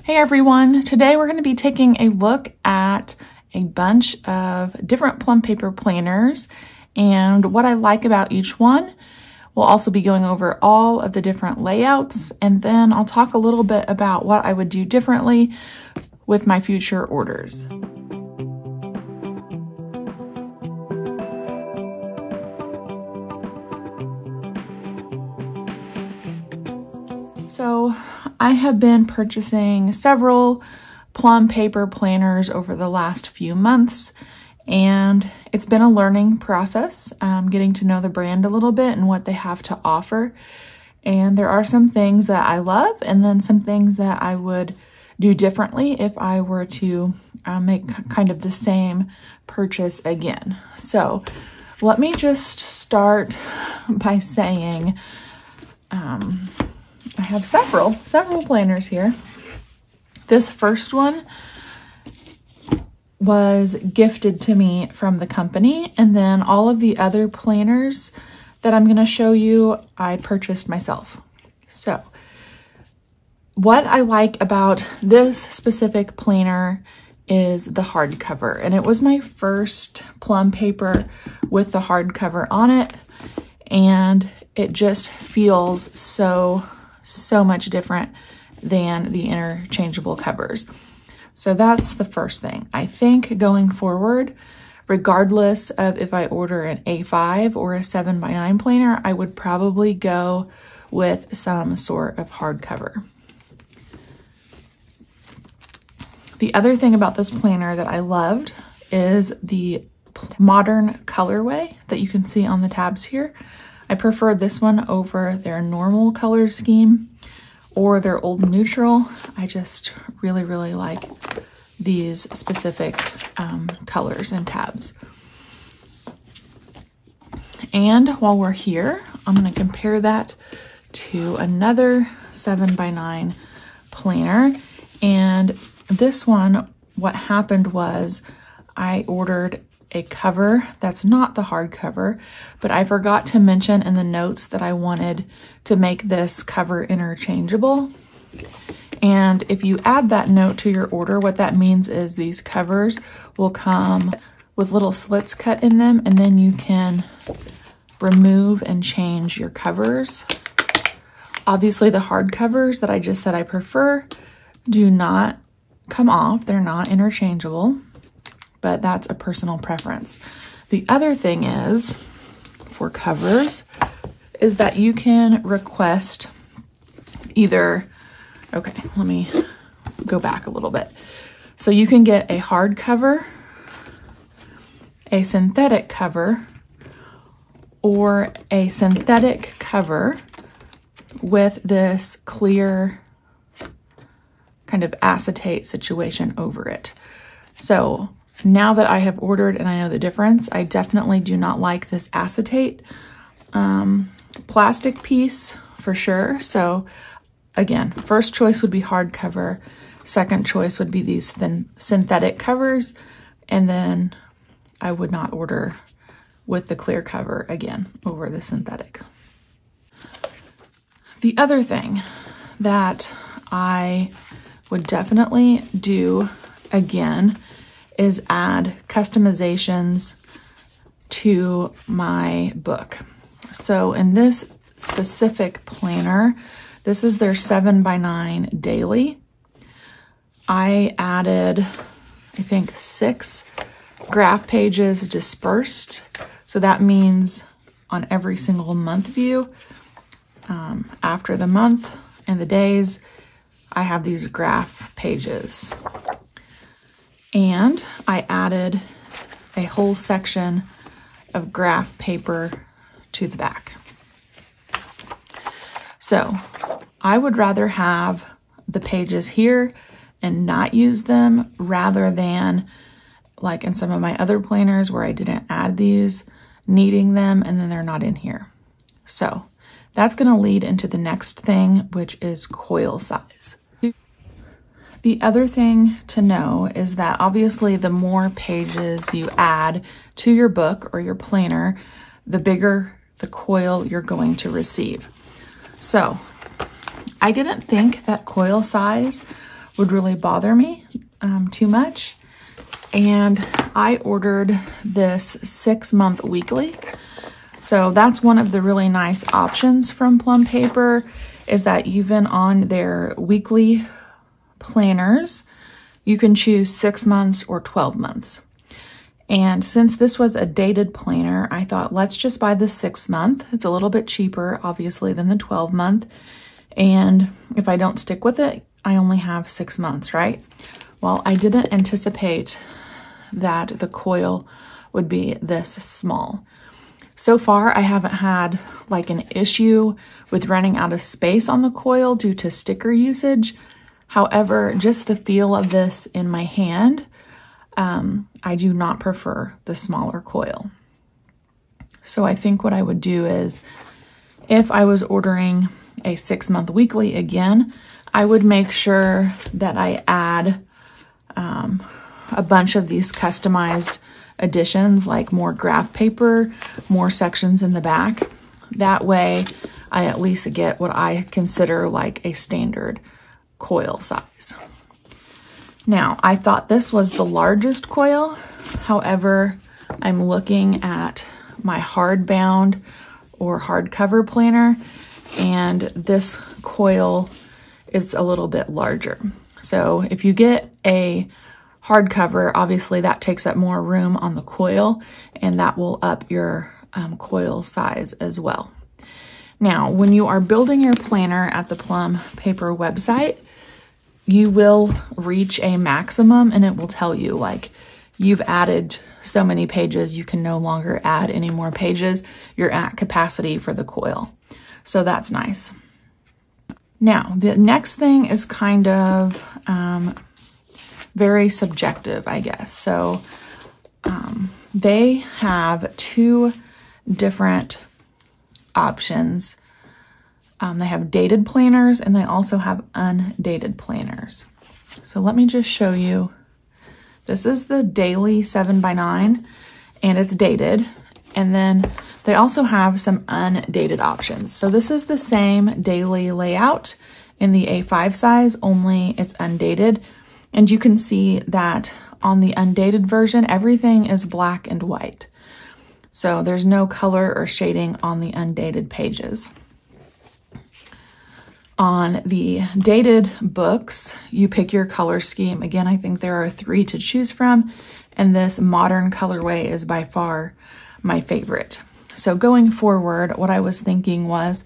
Hey everyone, today we're going to be taking a look at a bunch of different PlumPaper planners and what I like about each one. We'll also be going over all of the different layouts, and then I'll talk a little bit about what I would do differently with my future orders. So I have been purchasing several PlumPaper planners over the last few months, and it's been a learning process, getting to know the brand a little bit and what they have to offer. And there are some things that I love, and then some things that I would do differently if I were to make kind of the same purchase again. So let me just start by saying, I have several planners here. This first one was gifted to me from the company, and then all of the other planners that I'm going to show you, I purchased myself. So what I like about this specific planner is the hardcover, and it was my first PlumPaper with the hardcover on it, and it just feels so much different than the interchangeable covers. So that's the first thing. I think going forward, regardless of if I order an A5 or a 7x9 planner, I would probably go with some sort of hardcover. The other thing about this planner that I loved is the modern colorway that you can see on the tabs here. I prefer this one over their normal color scheme or their old neutral. I just really like these specific colors and tabs. And while we're here, I'm going to compare that to another 7x9 planner. And this one, what happened was I ordered a cover that's not the hardcover, but I forgot to mention in the notes that I wanted to make this cover interchangeable. And if you add that note to your order, what that means is these covers will come with little slits cut in them, and then you can remove and change your covers. Obviously, the hard covers that I just said I prefer do not come off. They're not interchangeable, but that's a personal preference. The other thing is, for covers, is that you can request either, okay, let me go back a little bit. So you can get a hard cover, a synthetic cover, or a synthetic cover with this clear kind of acetate situation over it. So now that I have ordered and I know the difference, I definitely do not like this acetate plastic piece for sure. So again, first choice would be hardcover. Second choice would be these thin synthetic covers. And then I would not order with the clear cover again over the synthetic. The other thing that I would definitely do again is add customizations to my book. So in this specific planner, this is their 7x9 daily. I added, I think, 6 graph pages dispersed. So that means on every single month view, after the month and the days, I have these graph pages. And I added a whole section of graph paper to the back. So I would rather have the pages here and not use them rather than like in some of my other planners where I didn't add these, needing them, and then they're not in here. So that's going to lead into the next thing, which is coil size. The other thing to know is that obviously the more pages you add to your book or your planner, the bigger the coil you're going to receive. So I didn't think that coil size would really bother me too much. And I ordered this 6-month weekly. So that's one of the really nice options from PlumPaper, is that even on their weekly planners, you can choose 6 months or 12 months. And since this was a dated planner, I thought, let's just buy the 6-month. It's a little bit cheaper, obviously, than the 12-month. And if I don't stick with it, I only have 6 months, right? Well, I didn't anticipate that the coil would be this small. So far, I haven't had like an issue with running out of space on the coil due to sticker usage. However, just the feel of this in my hand, I do not prefer the smaller coil. So I think what I would do is, if I was ordering a 6-month weekly again, I would make sure that I add a bunch of these customized additions, like more graph paper, more sections in the back. That way I at least get what I consider like a standard coil size. Now, I thought this was the largest coil. However, I'm looking at my hardbound or hardcover planner, and this coil is a little bit larger. So if you get a hardcover, obviously that takes up more room on the coil, and that will up your coil size as well. Now, when you are building your planner at the PlumPaper website, you will reach a maximum, and it will tell you like, you've added so many pages, you can no longer add any more pages. You're at capacity for the coil. So that's nice. Now, the next thing is kind of very subjective, I guess. So they have 2 different options. They have dated planners, and they also have undated planners. So let me just show you. This is the daily 7x9, and it's dated. And then they also have some undated options. So this is the same daily layout in the A5 size, only it's undated. And you can see that on the undated version, everything is black and white. So there's no color or shading on the undated pages. On the dated books, you pick your color scheme. Again, I think there are 3 to choose from, and this modern colorway is by far my favorite. So going forward, what I was thinking was,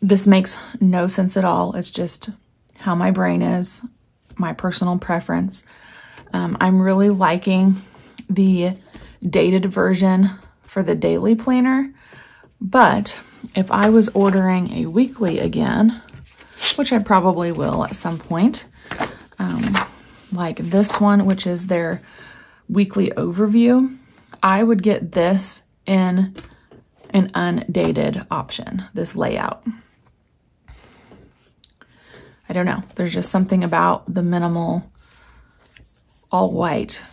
this makes no sense at all. It's just how my brain is, my personal preference. I'm really liking the dated version for the daily planner, but if I was ordering a weekly again, which I probably will at some point, like this one, which is their weekly overview, I would get this in an undated option, this layout. I don't know. There's just something about the minimal, all white,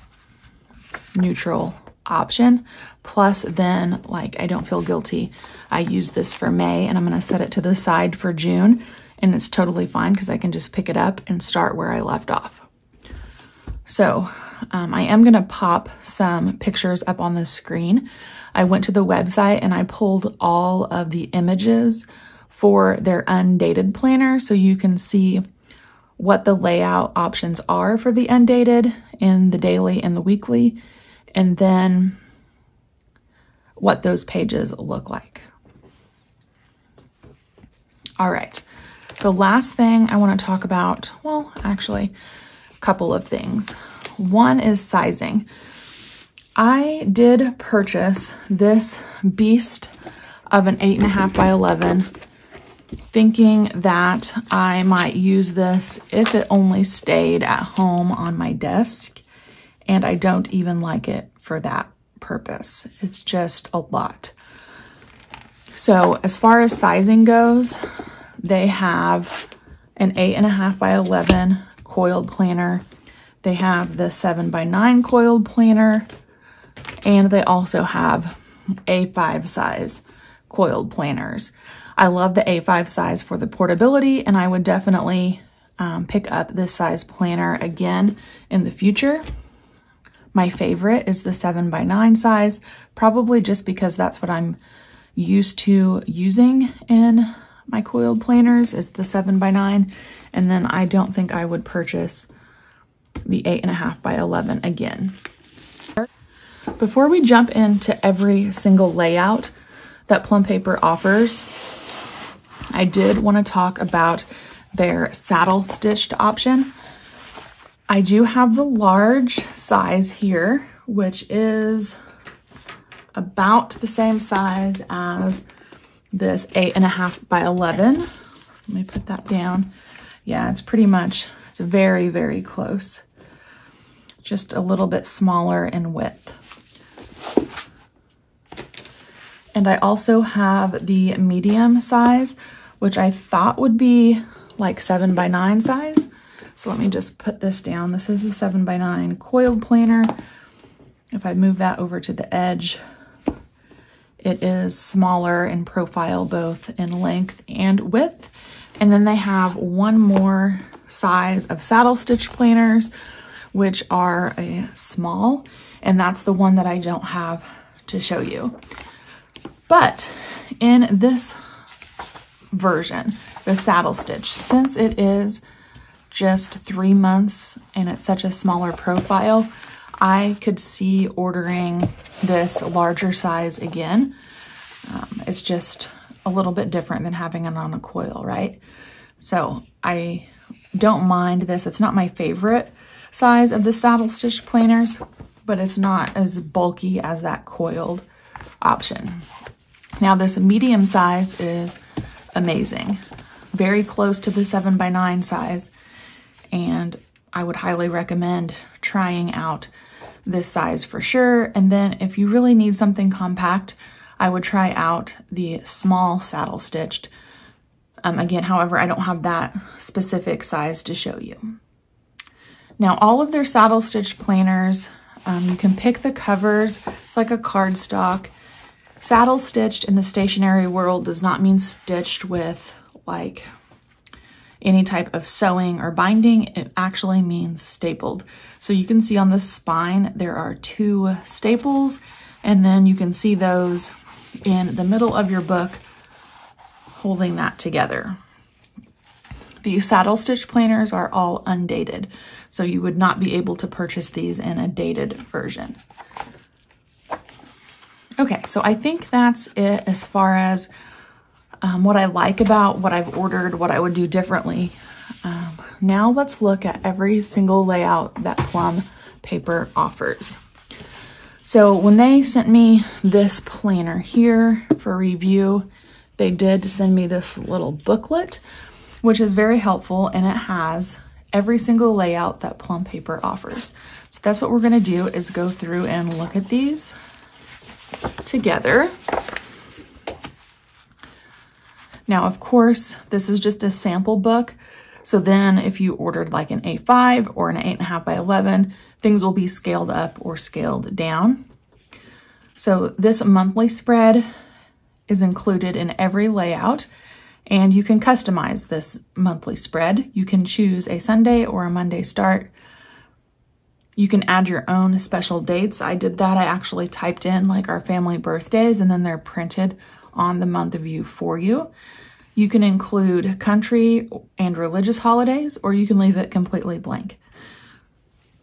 neutral option. Plus then, like, I don't feel guilty. I use this for May, and I'm going to set it to the side for June, and it's totally fine because I can just pick it up and start where I left off. So I am going to pop some pictures up on the screen. I went to the website and I pulled all of the images for their undated planner, so you can see what the layout options are for the undated in the daily and the weekly, and then what those pages look like. All right, the last thing I want to talk about, well, actually, a couple of things. One is sizing. I did purchase this beast of an 8.5 by 11, thinking that I might use this if it only stayed at home on my desk, and I don't even like it for that purpose. It's just a lot. So as far as sizing goes, they have an 8.5 by 11 coiled planner. They have the 7x9 coiled planner, and they also have A5 size coiled planners. I love the A5 size for the portability, and I would definitely pick up this size planner again in the future. My favorite is the 7x9 size, probably just because that's what I'm used to using in my coiled planners is the 7x9. And then I don't think I would purchase the 8.5x11 again. Before we jump into every single layout that PlumPaper offers, I did want to talk about their saddle stitched option. I do have the large size here, which is about the same size as this 8.5x11. Let me put that down. Yeah, it's pretty much, it's very, very close. Just a little bit smaller in width. And I also have the medium size, which I thought would be like 7x9 size. So let me just put this down. This is the 7x9 coiled planner. If I move that over to the edge, it is smaller in profile, both in length and width. And then they have one more size of saddle stitch planners, which are a small, and that's the one that I don't have to show you. But in this version, the saddle stitch, since it is just 3 months and it's such a smaller profile, I could see ordering this larger size again. It's just a little bit different than having it on a coil, right? So I don't mind this. It's not my favorite size of the saddle stitch planners, but it's not as bulky as that coiled option. Now this medium size is amazing. Very close to the 7x9 size, and I would highly recommend trying out this size for sure. And then if you really need something compact, I would try out the small saddle stitched. Again, however, I don't have that specific size to show you. Now all of their saddle stitch planners, you can pick the covers. It's like a cardstock. Saddle stitched in the stationery world does not mean stitched with like any type of sewing or binding. It actually means stapled. So you can see on the spine there are 2 staples, and then you can see those in the middle of your book holding that together. The saddle stitch planners are all undated, so you would not be able to purchase these in a dated version. Okay, so I think that's it as far as what I like about what I've ordered, what I would do differently. Now let's look at every single layout that PlumPaper offers. So when they sent me this planner here for review, they did send me this little booklet, which is very helpful, and it has every single layout that PlumPaper offers. So that's what we're gonna do, is go through and look at these together. Now, of course, this is just a sample book. So then if you ordered like an A5 or an 8.5x11, things will be scaled up or scaled down. So this monthly spread is included in every layout, and you can customize this monthly spread. You can choose a Sunday or a Monday start. You can add your own special dates. I did that. I actually typed in like our family birthdays, and then they're printed on the month view for you. You can include country and religious holidays, or you can leave it completely blank.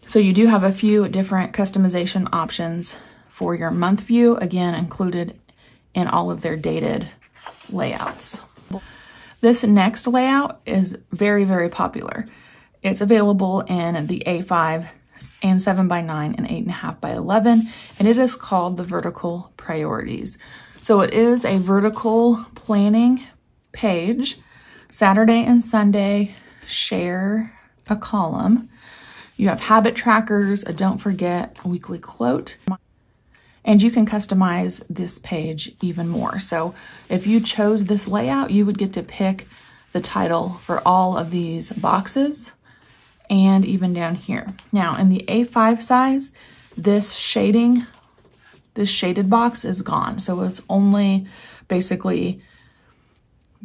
So you do have a few different customization options for your month view, again, included in all of their dated layouts. This next layout is very, very popular. It's available in the A5 and 7x9 and 8.5x11, and it is called the vertical priorities. So it is a vertical planning page. Saturday and Sunday share a column. You have habit trackers, a don't forget, a weekly quote, and you can customize this page even more. So if you chose this layout, you would get to pick the title for all of these boxes and even down here. Now in the A5 size, this shaded box is gone. So it's only basically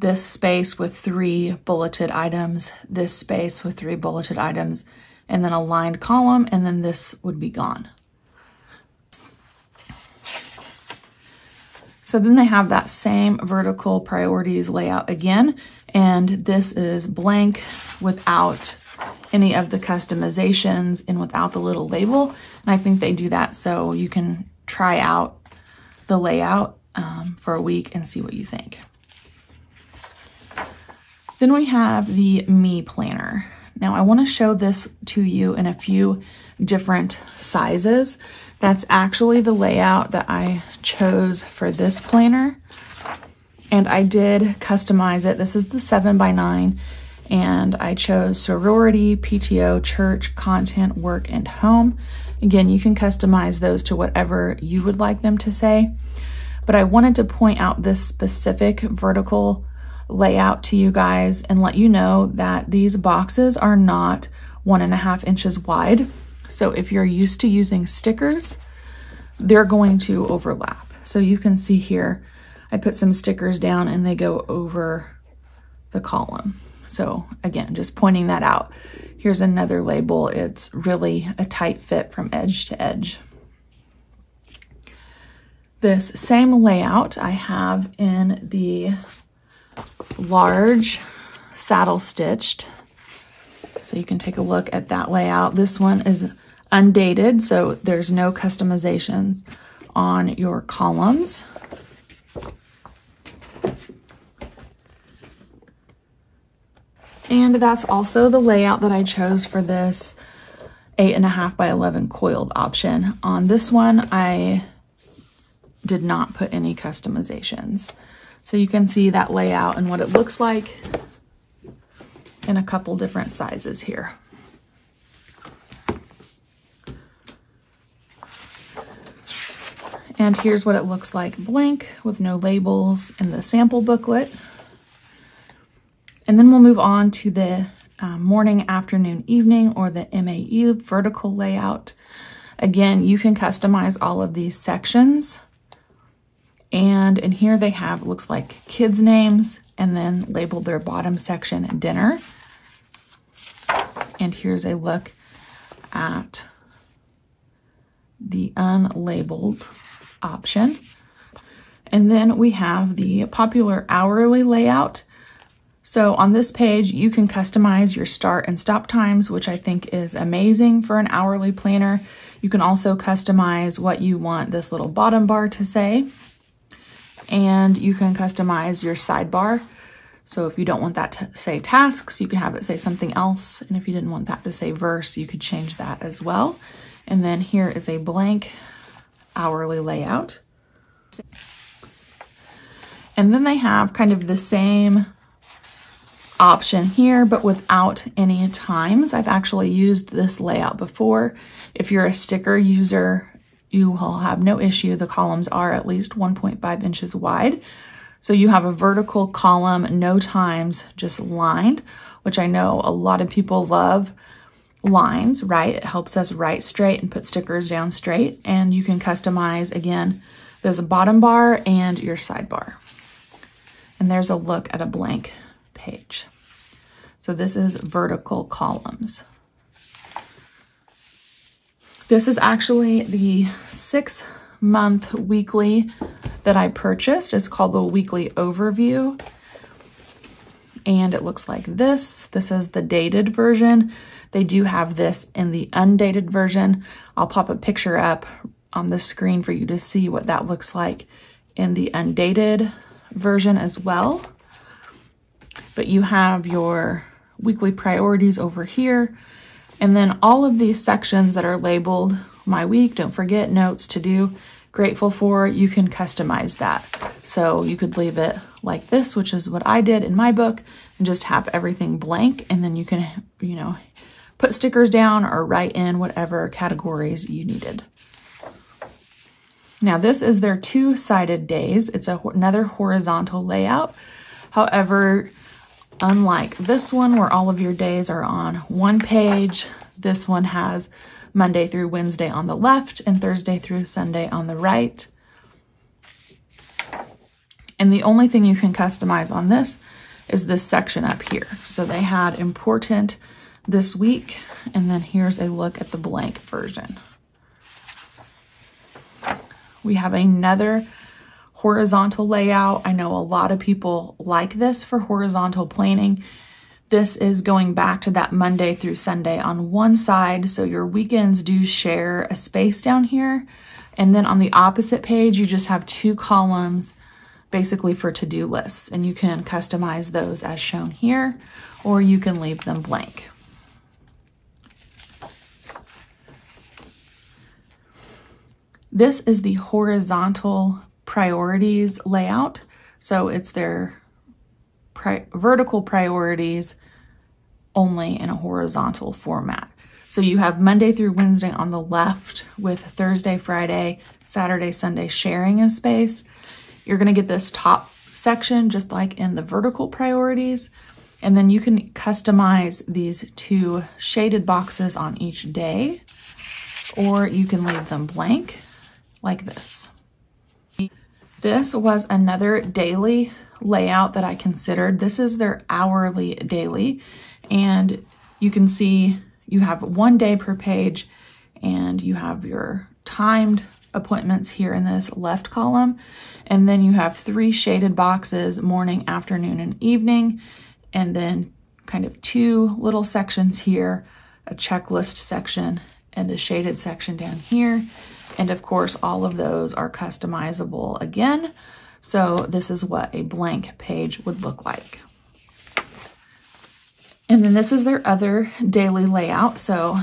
this space with 3 bulleted items, this space with 3 bulleted items, and then a lined column, and then this would be gone. So then they have that same vertical priorities layout again, and this is blank without any of the customizations and without the little label. And I think they do that so you can try out the layout for a week and see what you think. Then we have the Me Planner. Now I want to show this to you in a few different sizes. That's actually the layout that I chose for this planner. And I did customize it. This is the 7x9, and I chose sorority, PTO, church, content, work, and home. Again, you can customize those to whatever you would like them to say. But I wanted to point out this specific vertical layout to you guys and let you know that these boxes are not 1.5 inches wide. So if you're used to using stickers, they're going to overlap. So you can see here, I put some stickers down and they go over the column. So again, just pointing that out. Here's another label. It's really a tight fit from edge to edge. This same layout I have in the large saddle stitched. So you can take a look at that layout. This one is undated, so there's no customizations on your columns. And that's also the layout that I chose for this 8.5 by 11 coiled option. On this one, I did not put any customizations. So you can see that layout and what it looks like in a couple different sizes here. And here's what it looks like blank with no labels in the sample booklet. And then we'll move on to the morning, afternoon, evening, or the MAE vertical layout. Again, you can customize all of these sections. And in here they have, looks like kids' names, and then labeled their bottom section dinner. And here's a look at the unlabeled option. And then we have the popular hourly layout. So on this page, you can customize your start and stop times, which I think is amazing for an hourly planner. You can also customize what you want this little bottom bar to say. And you can customize your sidebar. So if you don't want that to say tasks, you can have it say something else. And if you didn't want that to say verse, you could change that as well. And then here is a blank hourly layout. And then they have kind of the same option here, but without any times. I've actually used this layout before. If you're a sticker user, you will have no issue. The columns are at least 1.5 inches wide. So you have a vertical column, no times, just lined, which I know a lot of people love lines, right? It helps us write straight and put stickers down straight. And you can customize, again, there's a bottom bar and your sidebar. And there's a look at a blank page. So this is vertical columns. This is actually the 6-month weekly that I purchased. It's called the Weekly Overview. And it looks like this. This is the dated version. They do have this in the undated version. I'll pop a picture up on the screen for you to see what that looks like in the undated version as well. But you have your weekly priorities over here. And then all of these sections that are labeled my week, don't forget, notes, to do, grateful for, you can customize that. So you could leave it like this, which is what I did in my book, and just have everything blank. And then you can, you know, put stickers down or write in whatever categories you needed. Now this is their 2-sided days. It's another horizontal layout. However, unlike this one where all of your days are on one page, this one has Monday through Wednesday on the left and Thursday through Sunday on the right. And the only thing you can customize on this is this section up here. So they had important this week, and then here's a look at the blank version. We have another horizontal layout. I know a lot of people like this for horizontal planning. This is going back to that Monday through Sunday on one side, so your weekends do share a space down here. And then on the opposite page, you just have 2 columns basically for to-do lists, and you can customize those as shown here, or you can leave them blank. This is the horizontal priorities layout. So it's their vertical priorities only in a horizontal format. So you have Monday through Wednesday on the left with Thursday, Friday, Saturday, Sunday sharing a space. You're going to get this top section just like in the vertical priorities. And then you can customize these 2 shaded boxes on each day, or you can leave them blank like this. This was another daily layout that I considered. This is their hourly daily, and you can see you have 1 day per page, and you have your timed appointments here in this left column, and then you have 3 shaded boxes, morning, afternoon, and evening, and then kind of 2 little sections here, a checklist section and a shaded section down here. And of course, all of those are customizable again. So this is what a blank page would look like. And then this is their other daily layout. So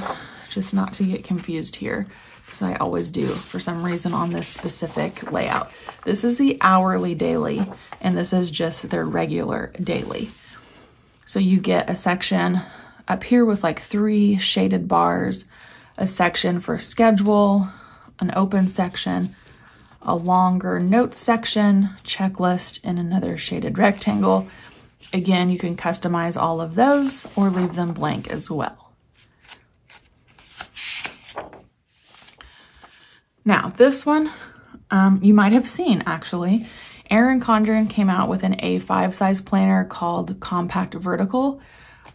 just not to get confused here, because I always do for some reason on this specific layout. This is the hourly daily, and this is just their regular daily. So you get a section up here with like 3 shaded bars, a section for schedule, an open section, a longer notes section, checklist, and another shaded rectangle. Again, you can customize all of those or leave them blank as well. Now, this one you might have seen actually. Erin Condren came out with an A5 size planner called Compact Vertical,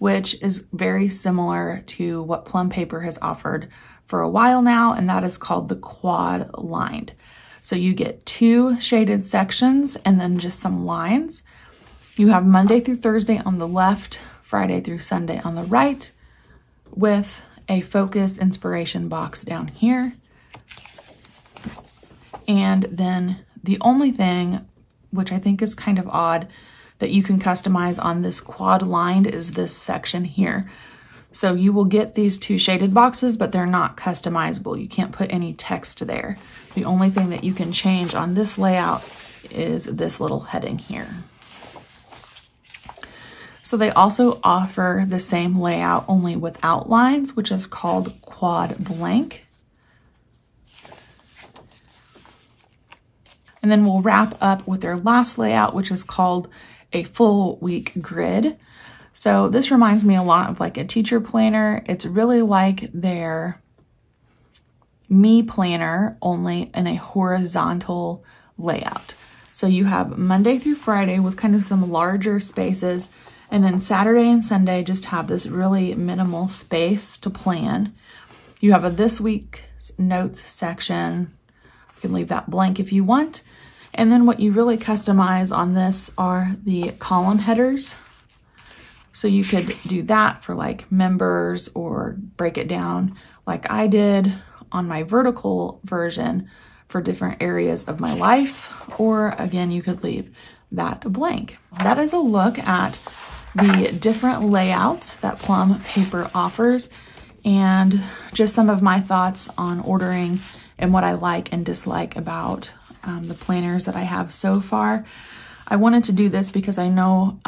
which is very similar to what PlumPaper has offered for a while now, and that is called the quad lined. So you get 2 shaded sections and then just some lines. You have Monday through Thursday on the left, Friday through Sunday on the right, with a focus inspiration box down here. And then the only thing, which I think is kind of odd, that you can customize on this quad lined is this section here. So you will get these 2 shaded boxes, but they're not customizable. You can't put any text there. The only thing that you can change on this layout is this little heading here. So they also offer the same layout only without lines, which is called Quad Blank. And then we'll wrap up with their last layout, which is called a full week grid. So this reminds me a lot of like a teacher planner. It's really like their Me Planner, only in a horizontal layout. So you have Monday through Friday with kind of some larger spaces, and then Saturday and Sunday just have this really minimal space to plan. You have a this week's notes section. You can leave that blank if you want. And then what you really customize on this are the column headers. So you could do that for like members, or break it down like I did on my vertical version for different areas of my life, or again, you could leave that blank. That is a look at the different layouts that PlumPaper offers, and just some of my thoughts on ordering and what I like and dislike about the planners that I have so far. I wanted to do this because I know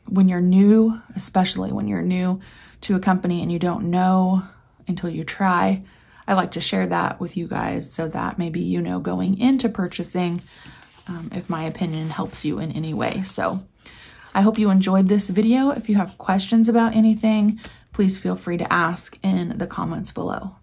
when you're new, especially when you're new to a company and you don't know until you try, I like to share that with you guys so that maybe you know going into purchasing if my opinion helps you in any way. So I hope you enjoyed this video. If you have questions about anything, please feel free to ask in the comments below.